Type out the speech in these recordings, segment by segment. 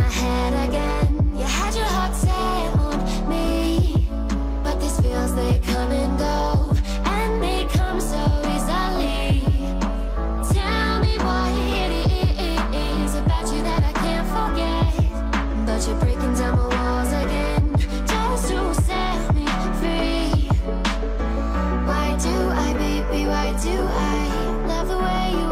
my head again. You had your heart set on me, but these feels, they come and go, and they come so easily. Tell me what it is about you that I can't forget, but you're breaking down my walls again just to set me free. Why do I, baby, why do I love the way you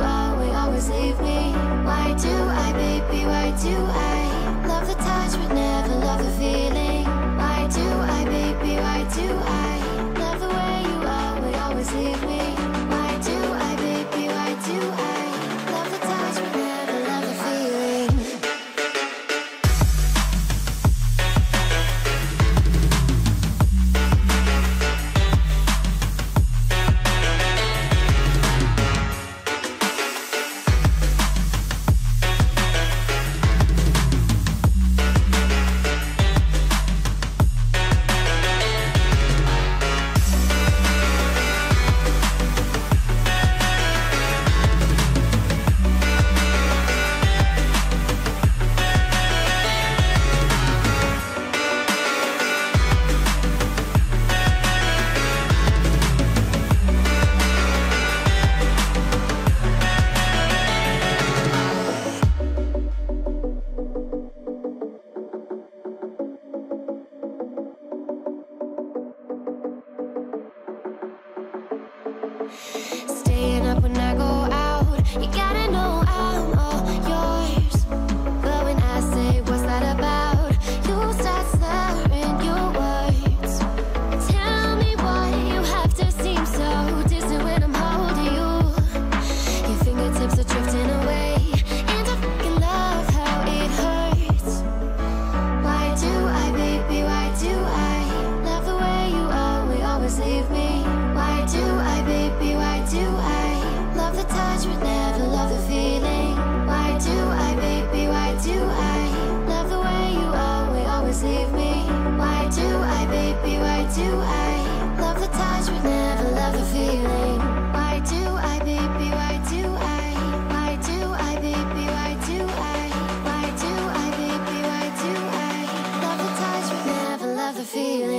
always leave me? Why do I, baby, why do I love the touch but never love the feeling? Why do I, baby, why do I love the way you always leave me? Why do I, baby, why do I love the touch but never love the feeling? Staying up when I go out, you gotta know I'm all yours. But when I say what's that about, you start slurring your words. Tell me why you have to seem so distant when I'm holding you. Your fingertips are drifting away, and I fucking love how it hurts. Why do I, baby, why do I love the way you always leave me? Why do I, baby, why do I love the touch but never love the feeling? Why do I, baby, why do I love the way you always leave me? Why do I, baby, why do I love the touch but never love the feeling? Why do I, baby, why do I? Why do I, baby, why do I? Why do I, baby, why do I love the touch but never love the feeling?